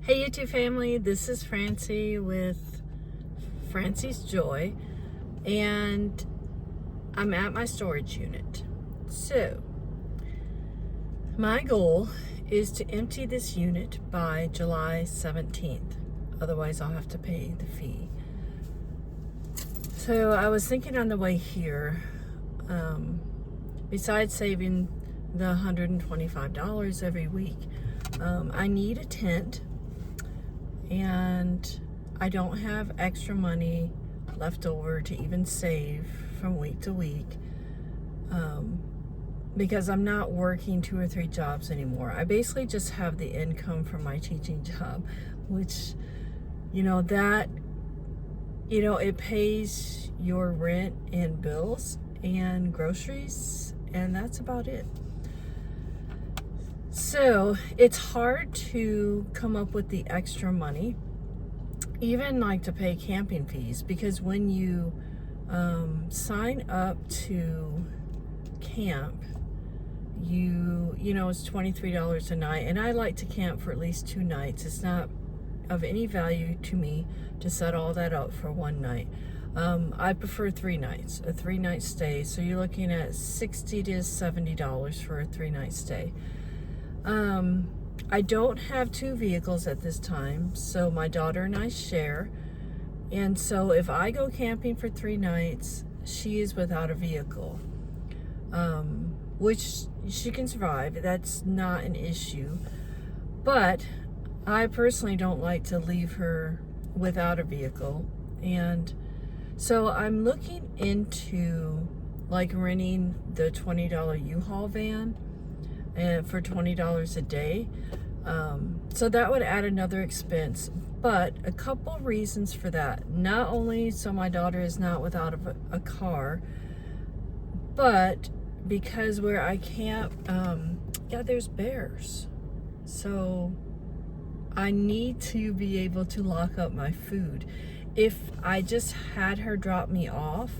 Hey YouTube family, this is Francie with Francie's Joy, and I'm at my storage unit. So, my goal is to empty this unit by July 17th. Otherwise, I'll have to pay the fee. So, I was thinking on the way here, besides saving the $125 every week, I need a tent. And I don't have extra money left over to even save from week to week because I'm not working 2 or 3 jobs anymore. I basically just have the income from my teaching job, which, it pays your rent and bills and groceries, and that's about it. So it's hard to come up with the extra money, even like to pay camping fees, because when you sign up to camp, it's $23 a night, and I like to camp for at least 2 nights. It's not of any value to me to set all that up for 1 night. I prefer 3 nights, a 3-night stay. So you're looking at $60 to $70 for a 3-night stay. I don't have 2 vehicles at this time, so my daughter and I share. And so if I go camping for 3 nights, she is without a vehicle, which she can survive. That's not an issue. But I personally don't like to leave her without a vehicle. And so I'm looking into like renting the $20 U-Haul van and for $20 a day. So that would add another expense, but a couple reasons for that. Not only so my daughter is not without a car, but because where I camp, there's bears. So I need to be able to lock up my food. If I just had her drop me off,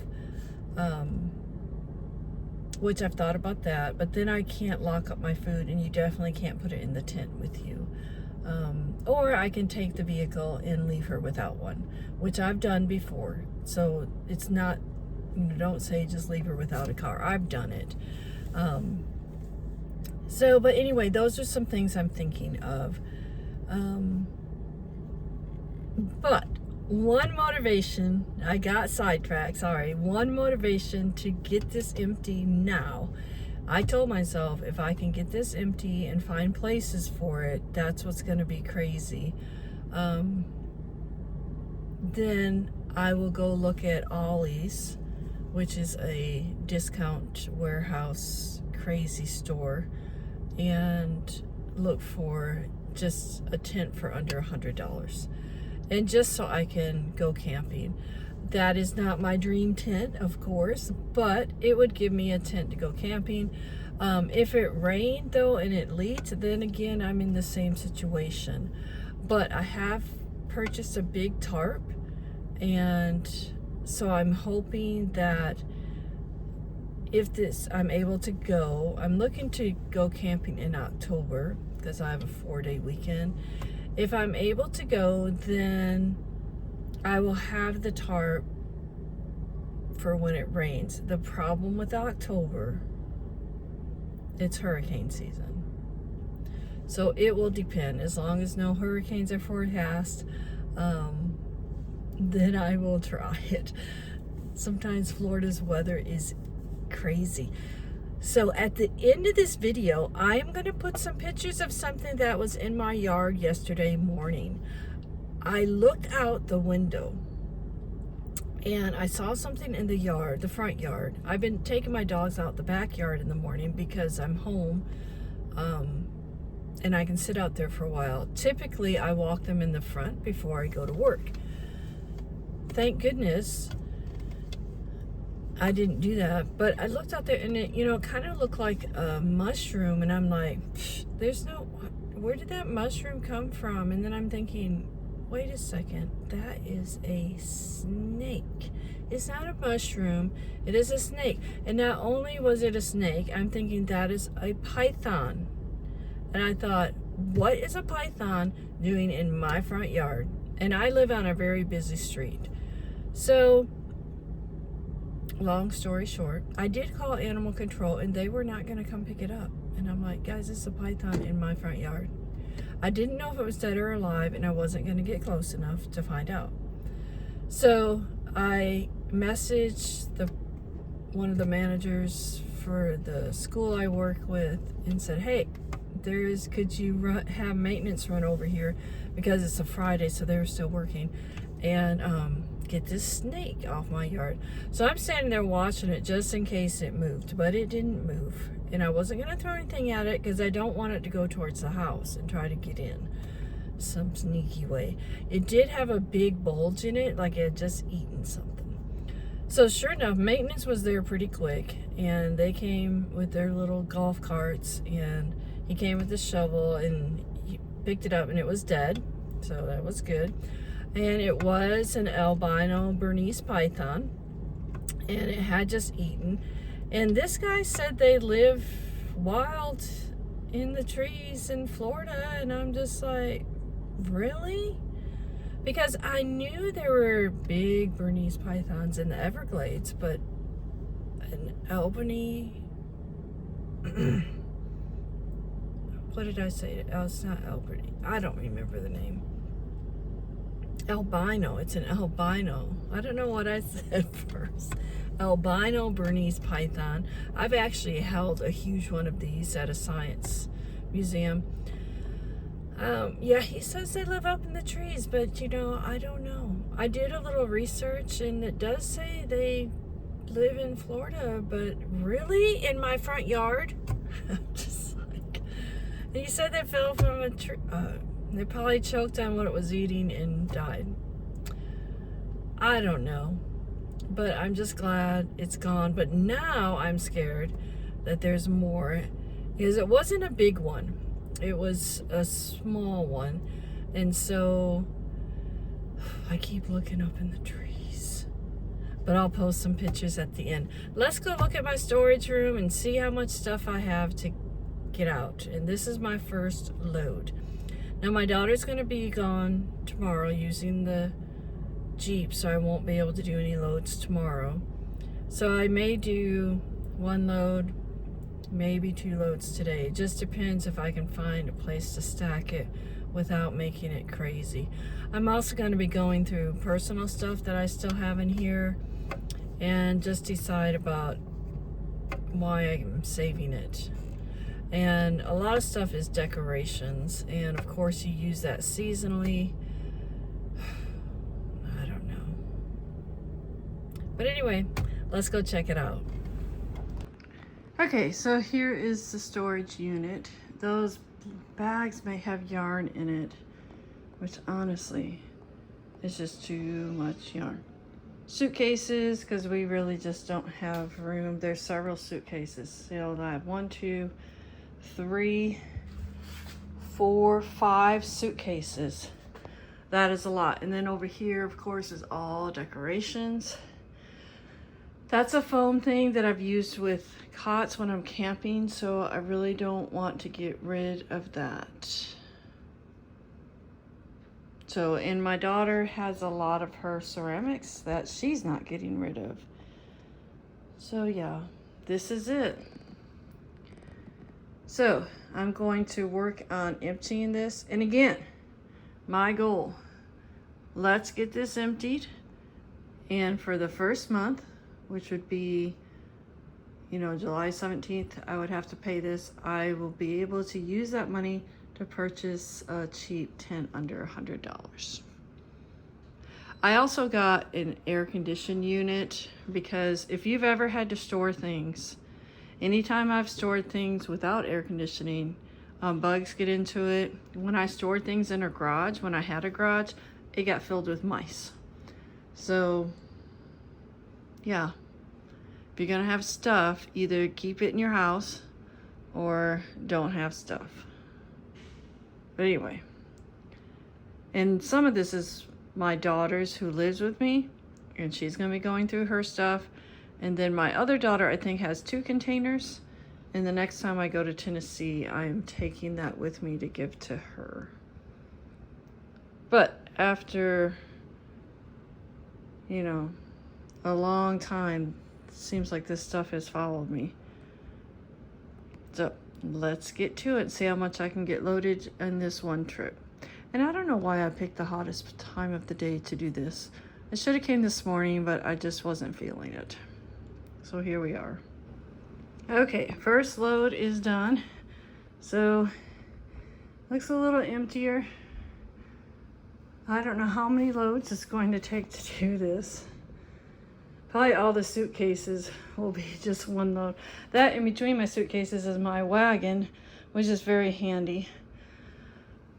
which I've thought about that, but then I can't lock up my food, and you definitely can't put it in the tent with you. Or I can take the vehicle and leave her without one, which I've done before. So it's not, don't say just leave her without a car. I've done it. But anyway, those are some things I'm thinking of. But one motivation, I got sidetracked, sorry. One motivation to get this empty now. I told myself if I can get this empty and find places for it, that's what's going to be crazy. Then I will go look at Ollie's, which is a discount warehouse crazy store, and look for just a tent for under $100. And just so I can go camping. That is not my dream tent, of course, but it would give me a tent to go camping. If it rained though and it leaked, then again I'm in the same situation. But I have purchased a big tarp, and so I'm hoping that if I'm able to go, I'm looking to go camping in October because I have a 4-day weekend. If I'm able to go, then I will have the tarp for when it rains. The problem with October, it's hurricane season. So it will depend. As long as no hurricanes are forecast, then I will try it. Sometimes Florida's weather is crazy. So at the end of this video, I am going to put some pictures of something that was in my yard yesterday morning. I looked out the window and I saw something in the yard, the front yard. I've been taking my dogs out the backyard in the morning because I'm home, and I can sit out there for a while. Typically, I walk them in the front before I go to work. Thank goodness I didn't do that, but I looked out there and it, kind of looked like a mushroom, and I'm like, where did that mushroom come from? And then I'm thinking, wait a second, that is a snake. It's not a mushroom, it is a snake. And not only was it a snake, I'm thinking that is a python. And I thought, what is a python doing in my front yard? And I live on a very busy street. So, long story short, I did call animal control and they were not going to come pick it up. And I'm like, guys, it's a python in my front yard. I didn't know if it was dead or alive, and I wasn't going to get close enough to find out. So I messaged one of the managers for the school I work with and said, hey, could you have maintenance run over here, because it's a Friday, so they were still working, and get this snake off my yard. So I'm standing there watching it just in case it moved, but it didn't move. And I wasn't going to throw anything at it because I don't want it to go towards the house and try to get in some sneaky way. It did have a big bulge in it, like it had just eaten something. So sure enough, maintenance was there pretty quick, and they came with their little golf carts, and he came with the shovel and he picked it up, and it was dead. So that was good. And it was an albino Bernese python, and it had just eaten. And this guy said they live wild in the trees in Florida, and I'm just like, really? Because I knew there were big Bernese pythons in the Everglades, but an Albany, what did I say? Oh, it's not Albany. I don't remember the name. Albino. It's an albino. I don't know what I said first. Albino Bernese python. I've actually held a huge one of these at a science museum. Yeah, he says they live up in the trees, but you know, I don't know. I did a little research, and it does say they live in Florida, but really in my front yard? I'm just like, and he said they fell from a tree. They probably choked on what it was eating and died. I don't know. But I'm just glad it's gone. But now I'm scared that there's more. Because it wasn't a big one. It was a small one. And so I keep looking up in the trees. But I'll post some pictures at the end. Let's go look at my storage room and see how much stuff I have to get out. And this is my first load. Now my daughter's going to be gone tomorrow using the Jeep, so I won't be able to do any loads tomorrow. So I may do one load, maybe 2 loads today. It just depends if I can find a place to stack it without making it crazy. I'm also going to be going through personal stuff that I still have in here and just decide about why I'm saving it. And a lot of stuff is decorations, and of course you use that seasonally. I don't know. But anyway, let's go check it out. Okay, so here is the storage unit. Those bags may have yarn in it, which honestly is just too much yarn. Suitcases, because we really just don't have room. There's several suitcases. You know, I have 1, 2, 3, 4, 5 suitcases. That is a lot. And then over here, of course, is all decorations. That's a foam thing that I've used with cots when I'm camping, so I really don't want to get rid of that. So, and my daughter has a lot of her ceramics that she's not getting rid of. So yeah, this is it. So I'm going to work on emptying this. And again, my goal, let's get this emptied. And for the first month, which would be, you know, July 17th, I would have to pay this. I will be able to use that money to purchase a cheap tent under $100. I also got an air conditioned unit, because if you've ever had to store things, anytime I've stored things without air conditioning, bugs get into it. When I stored things in a garage, when I had a garage, it got filled with mice. So yeah, if you're gonna have stuff, either keep it in your house or don't have stuff. But anyway, and some of this is my daughter's, who lives with me, and she's gonna be going through her stuff. And then my other daughter, I think, has 2 containers, And the next time I go to Tennessee, I am taking that with me to give to her. But after, you know, a long time, it seems like this stuff has followed me. So let's get to it, see how much I can get loaded on this one trip. And I don't know why I picked the hottest time of the day to do this. I should have came this morning, but I just wasn't feeling it. So here we are. Okay, first load is done. So looks a little emptier. I don't know how many loads it's going to take to do this. Probably all the suitcases will be just one load. That in between my suitcases is my wagon, which is very handy.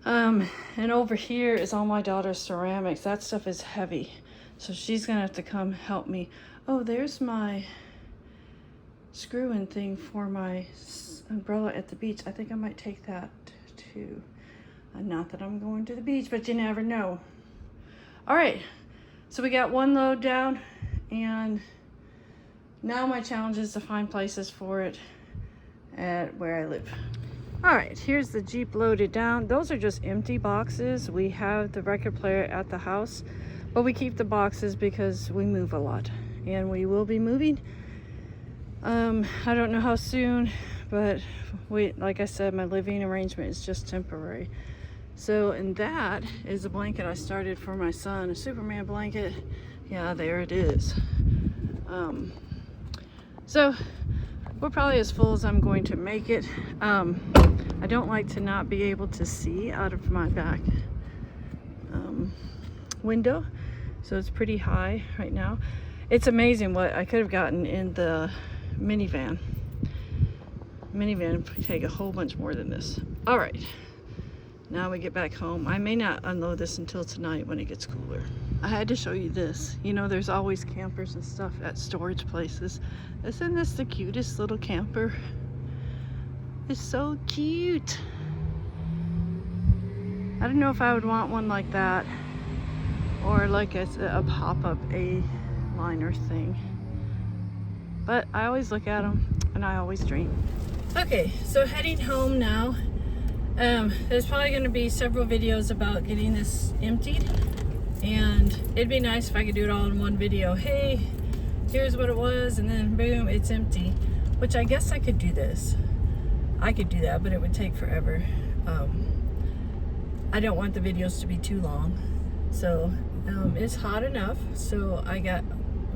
And over here is all my daughter's ceramics. That stuff is heavy, so she's gonna have to come help me. Oh, there's my screw-in thing for my umbrella at the beach. I think I might take that too. Not that I'm going to the beach, but you never know. All right, so we got one load down, and now my challenge is to find places for it at where I live. All right, here's the Jeep loaded down. Those are just empty boxes. We have the record player at the house, but we keep the boxes because we move a lot, and we will be moving. I don't know how soon, but like I said, my living arrangement is just temporary. So, and that is a blanket I started for my son, a Superman blanket. Yeah, there it is. So we're probably as full as I'm going to make it. I don't like to not be able to see out of my back window, so it's pretty high right now. It's amazing what I could have gotten in the minivan. Minivan would take a whole bunch more than this. All right, now we get back home. I may not unload this until tonight when it gets cooler. I had to show you this. You know, there's always campers and stuff at storage places. Isn't this the cutest little camper? It's so cute. I don't know if I would want one like that, or like a pop-up A-liner thing. But I always look at them and I always dream. Okay, so heading home now. There's probably going to be several videos about getting this emptied, and it'd be nice if I could do it all in one video. Hey, here's what it was, and then boom, it's empty. Which I guess I could do this. I could do that, but it would take forever. I don't want the videos to be too long. So it's hot enough. So I got,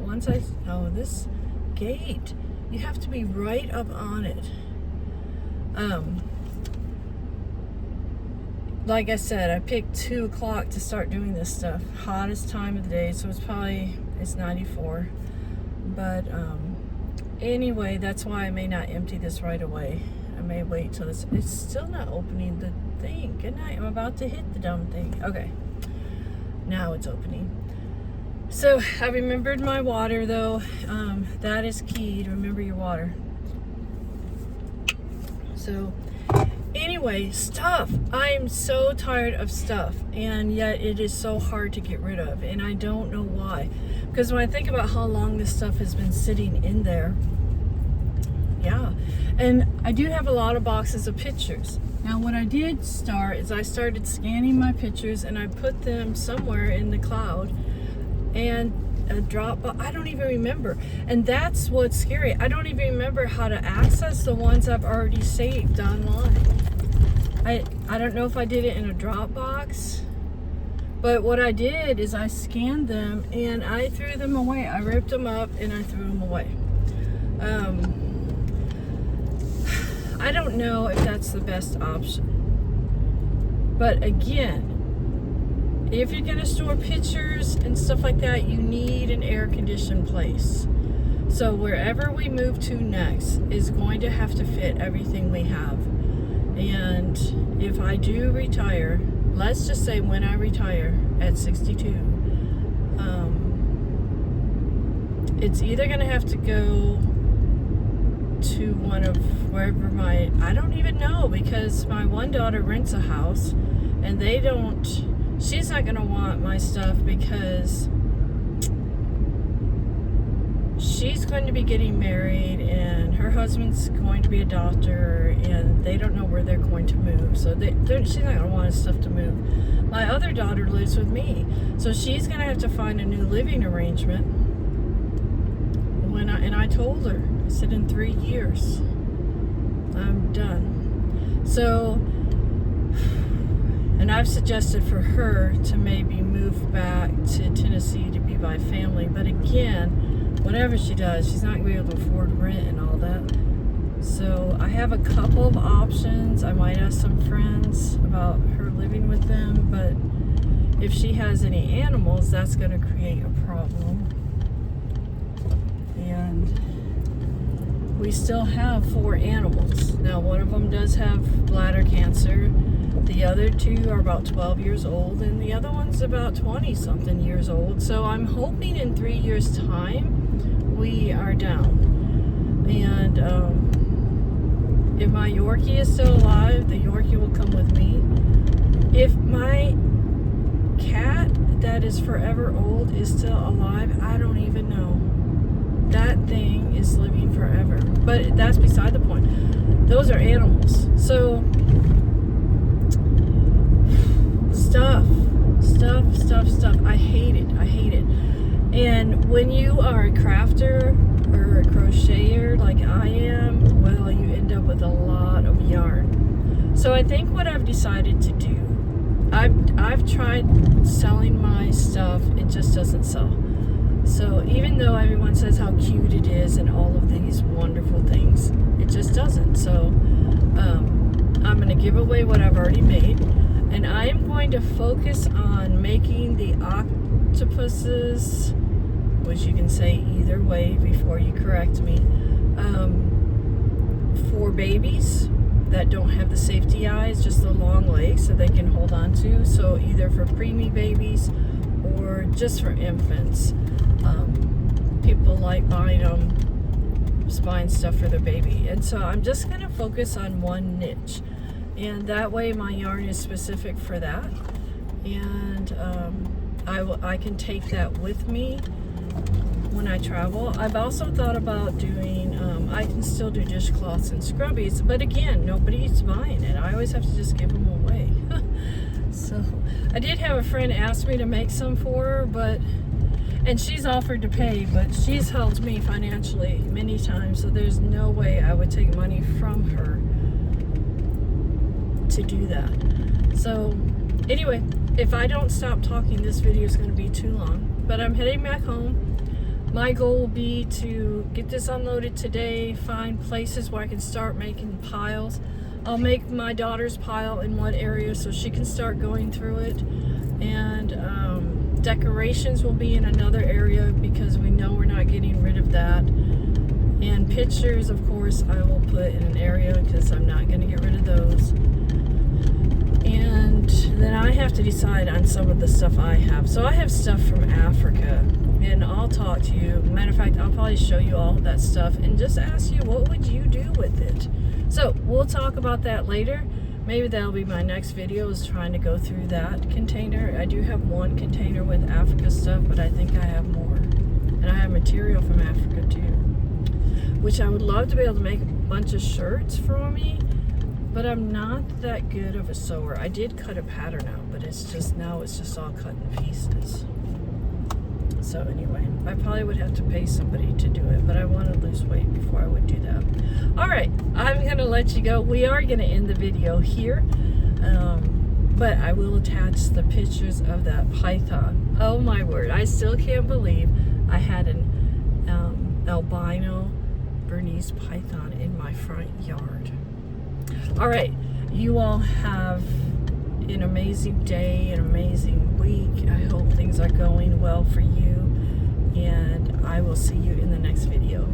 oh, this gate, you have to be right up on it. Like I said, I picked 2 o'clock to start doing this stuff. Hottest time of the day, so it's 94. But anyway, that's why I may not empty this right away. I may wait till it's still not opening the thing. Good night, I'm about to hit the dumb thing. Okay, now it's opening. So I remembered my water though. That is key, to remember your water. So anyway, stuff. I'm so tired of stuff, and yet it is so hard to get rid of, and I don't know why. Because when I think about how long this stuff has been sitting in there, yeah. And I do have a lot of boxes of pictures. Now what I did start is I started scanning my pictures, and I put them somewhere in the cloud, and a Dropbox, I don't even remember. And that's what's scary. I don't even remember how to access the ones I've already saved online. I don't know if I did it in a Dropbox, but what I did is I scanned them and I threw them away. I ripped them up and I threw them away. I don't know if that's the best option. But again, if you're gonna store pictures and stuff like that, you need an air-conditioned place. So wherever we move to next is going to have to fit everything we have. And if I do retire, let's just say when I retire at 62, it's either gonna have to go to one of wherever I don't even know, because my one daughter rents a house and she's not gonna want my stuff because she's going to be getting married, and her husband's going to be a doctor, and they don't know where they're going to move. So she's not going to want his stuff to move. My other daughter lives with me, so she's going to have to find a new living arrangement. And I told her, I said, in 3 years, I'm done. So, and I've suggested for her to maybe move back to Tennessee to be by family. But again, whatever she does, she's not going to be able to afford rent and all that. So I have a couple of options. I might ask some friends about her living with them. But if she has any animals, that's going to create a problem. And we still have 4 animals. Now, one of them does have bladder cancer. The other 2 are about 12 years old, and the other one's about 20-something years old. So I'm hoping in 3 years' time, we are down. And if my Yorkie is still alive, the Yorkie will come with me. If my cat that is forever old is still alive, I don't even know. That thing is living forever. But that's beside the point. Those are animals. So, stuff. I hate it. And when you are a crafter or a crocheter like I am, well, you end up with a lot of yarn. So I think what I've decided to do, I've tried selling my stuff. It just doesn't sell. So even though everyone says how cute it is and all of these wonderful things, it just doesn't. So I'm going to give away what I've already made, and I am going to focus on making the octopuses, which you can say either way before you correct me, for babies that don't have the safety eyes, just the long legs so they can hold on to. So either for preemie babies or just for infants. People like buying stuff for their baby, and so I'm just going to focus on one niche, and that way my yarn is specific for that, and I can take that with me when I travel. I've also thought about doing I can still do dishcloths and scrubbies, but again, nobody's buying it. I always have to just give them away. So I did have a friend ask me to make some for her, and she's offered to pay, but she's helped me financially many times, so there's no way I would take money from her to do that. So anyway, if I don't stop talking, this video is going to be too long, but I'm heading back home. My goal will be to get this unloaded today, find places where I can start making piles. I'll make my daughter's pile in one area so she can start going through it, and decorations will be in another area because we know we're not getting rid of that. And pictures, of course, I will put in an area because I'm not going to get rid of those. And then I have to decide on some of the stuff I have. So I have stuff from Africa, and I'll talk to you. Matter of fact, I'll probably show you all of that stuff and just ask you, what would you do with it? So we'll talk about that later. Maybe that'll be my next video, is trying to go through that container. I do have one container with Africa stuff, but I think I have more. And I have material from Africa too, which I would love to be able to make a bunch of shirts for me, but I'm not that good of a sewer. I did cut a pattern out, but it's just all cut in pieces. So anyway, I probably would have to pay somebody to do it, but I want to lose weight before I would do that. All right, I'm going to let you go. We are going to end the video here, but I will attach the pictures of that python. Oh my word, I still can't believe I had an albino Bernese python in my front yard. All right, you all have an amazing day, an amazing week. I hope things are going well for you, and I will see you in the next video.